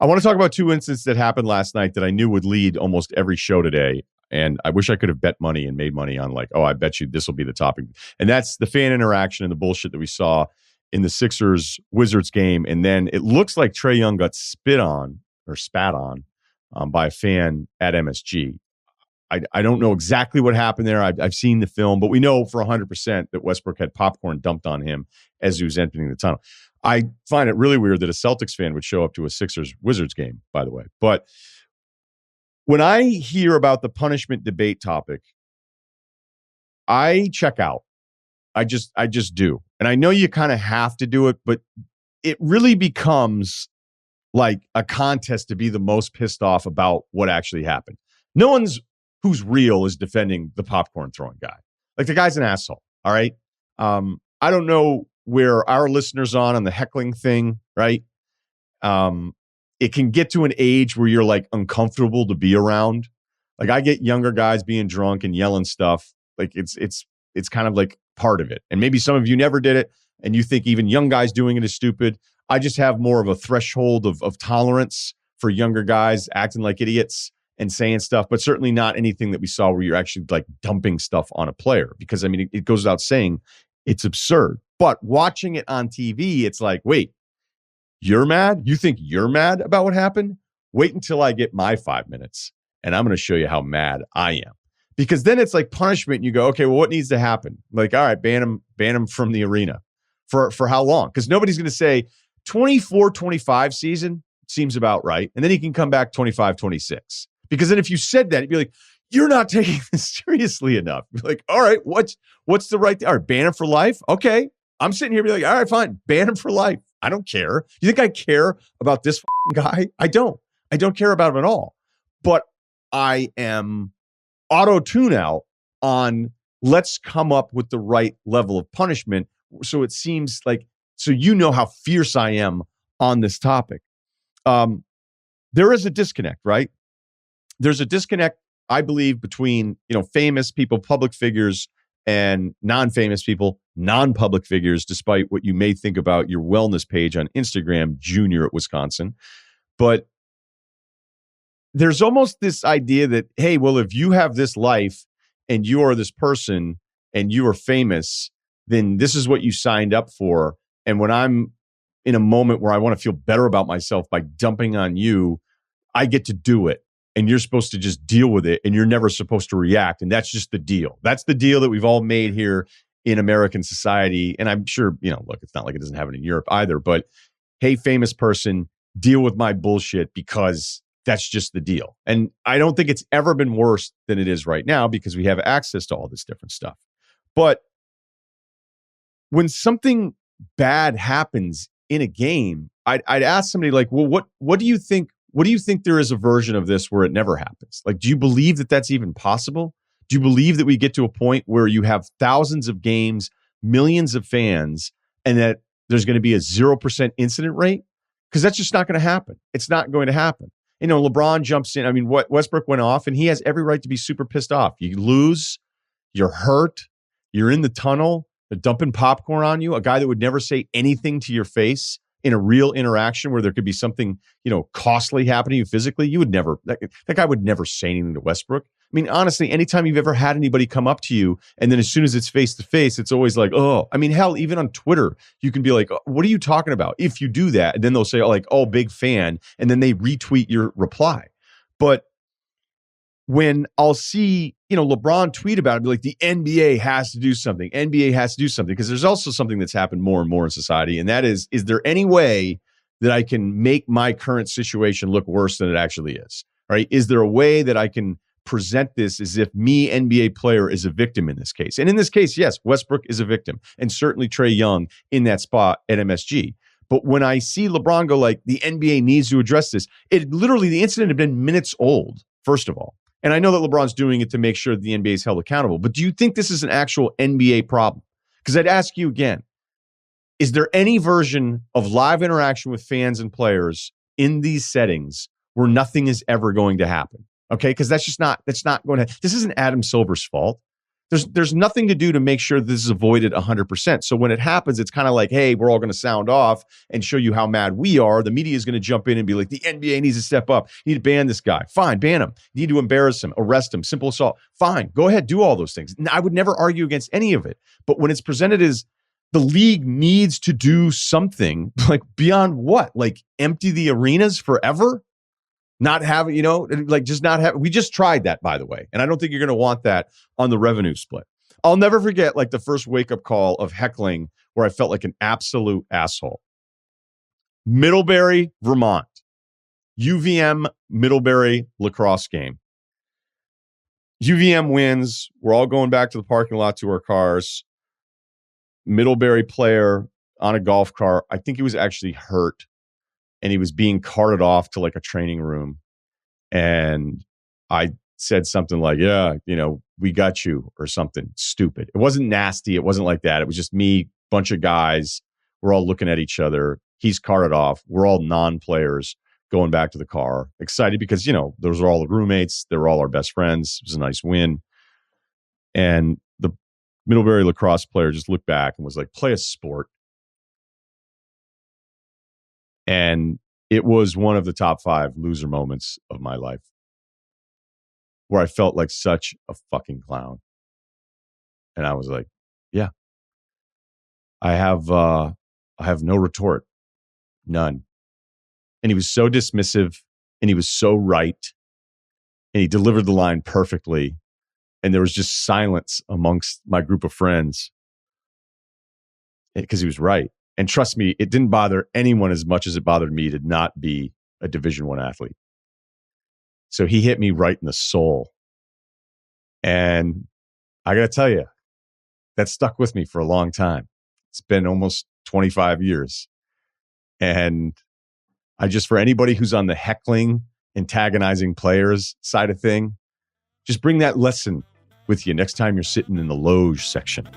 I want to talk about two incidents that happened last night that I knew would lead almost every show today. And I wish I could have bet money and made money on like, oh, I bet you this will be the topic. And that's the fan interaction and the bullshit that we saw in the Sixers-Wizards game. And then it looks like Trae Young got spat on by a fan at MSG. I don't know exactly what happened there. I've seen the film, but we know for 100% that Westbrook had popcorn dumped on him as he was entering the tunnel. I find it really weird that a Celtics fan would show up to a Sixers-Wizards game, by the way. But when I hear about the punishment debate topic, I check out. I just do. And I know you kind of have to do it, but it really becomes like a contest to be the most pissed off about what actually happened. No one's who's real is defending the popcorn throwing guy. Like, the guy's an asshole, all right? I don't know where our listeners on the heckling thing, right? It can get to an age where you're like uncomfortable to be around. Like, I get younger guys being drunk and yelling stuff. Like, it's kind of like part of it. And maybe some of you never did it and you think even young guys doing it is stupid. I just have more of a threshold of tolerance for younger guys acting like idiots and saying stuff, but certainly not anything that we saw where you're actually like dumping stuff on a player. Because I mean, it goes without saying it's absurd. But watching it on TV, it's like, wait, you're mad? You think you're mad about what happened? Wait until I get my 5 minutes and I'm going to show you how mad I am. Because then it's like punishment. And you go, okay, well, what needs to happen? Like, all right, ban him from the arena for how long? Because nobody's going to say 24-25 season seems about right. And then he can come back 25-26. Because then if you said that, you'd be like, you're not taking this seriously enough. You're like, all right, what's the right? All right, ban him for life? Okay. I'm sitting here be like, all right, fine, ban him for life. I don't care. You think I care about this guy? I don't care about him at all. But I am auto-tune out on let's come up with the right level of punishment. So it seems like, so you know how fierce I am on this topic. There is a disconnect, right? There's a disconnect, I believe, between, famous people, public figures, and non-famous people, non-public figures, despite what you may think about your wellness page on Instagram, Junior at Wisconsin. But there's almost this idea that, hey, well, if you have this life and you are this person and you are famous, then this is what you signed up for. And when I'm in a moment where I want to feel better about myself by dumping on you, I get to do it. And you're supposed to just deal with it, and you're never supposed to react. And that's just the deal. That's the deal that we've all made here in American society. And I'm sure, look, it's not like it doesn't happen in Europe either. But hey, famous person, deal with my bullshit because that's just the deal. And I don't think it's ever been worse than it is right now because we have access to all this different stuff. But when something bad happens in a game, I'd ask somebody like, well, what do you think? What do you think there is a version of this where it never happens? Like, do you believe that that's even possible? Do you believe that we get to a point where you have thousands of games, millions of fans, and that there's going to be a 0% incident rate? Because that's just not going to happen. It's not going to happen. LeBron jumps in. I mean, Westbrook went off, and he has every right to be super pissed off. You lose, you're hurt, you're in the tunnel, they're dumping popcorn on you, a guy that would never say anything to your face in a real interaction where there could be something, costly happening to you physically. You would never, that guy would never say anything to Westbrook. I mean, honestly, anytime you've ever had anybody come up to you and then as soon as it's face to face, it's always like, oh, I mean, hell, even on Twitter, you can be like, oh, what are you talking about? If you do that, and then they'll say, oh, big fan. And then they retweet your reply. But when I'll see, LeBron tweet about it, be like, the NBA has to do something. NBA has to do something. Because there's also something that's happened more and more in society. And that is there any way that I can make my current situation look worse than it actually is? Right? Is there a way that I can present this as if me, NBA player, is a victim in this case? And in this case, yes, Westbrook is a victim. And certainly Trae Young in that spot at MSG. But when I see LeBron go like, the NBA needs to address this, it literally, the incident had been minutes old, first of all. And I know that LeBron's doing it to make sure that the NBA is held accountable. But do you think this is an actual NBA problem? Because I'd ask you again, is there any version of live interaction with fans and players in these settings where nothing is ever going to happen? Okay, because that's not going to, this isn't Adam Silver's fault. There's nothing to do to make sure this is avoided 100%. So when it happens, it's kind of like, hey, we're all going to sound off and show you how mad we are. The media is going to jump in and be like, the NBA needs to step up. You need to ban this guy. Fine, ban him. You need to embarrass him, arrest him, simple assault. Fine, go ahead, do all those things. I would never argue against any of it. But when it's presented as the league needs to do something, like beyond what? Like empty the arenas forever? Not have, just not have. We just tried that, by the way. And I don't think you're going to want that on the revenue split. I'll never forget like the first wake up call of heckling where I felt like an absolute asshole. Middlebury, Vermont, UVM Middlebury lacrosse game. UVM wins. We're all going back to the parking lot to our cars. Middlebury player on a golf cart. I think he was actually hurt. And he was being carted off to like a training room. And I said something like, yeah, we got you, or something stupid. It wasn't nasty. It wasn't like that. It was just me, bunch of guys. We're all looking at each other. He's carted off. We're all non-players going back to the car. Excited because, those are all the roommates. They were all our best friends. It was a nice win. And the Middlebury lacrosse player just looked back and was like, play a sport. And it was one of the top 5 loser moments of my life where I felt like such a fucking clown. And I was like, yeah, I have no retort. None. And he was so dismissive and he was so right. And he delivered the line perfectly. And there was just silence amongst my group of friends because he was right. And trust me, it didn't bother anyone as much as it bothered me to not be a Division I athlete. So he hit me right in the soul. And I got to tell you, that stuck with me for a long time. It's been almost 25 years. And for anybody who's on the heckling, antagonizing players side of thing, just bring that lesson with you next time you're sitting in the loge section.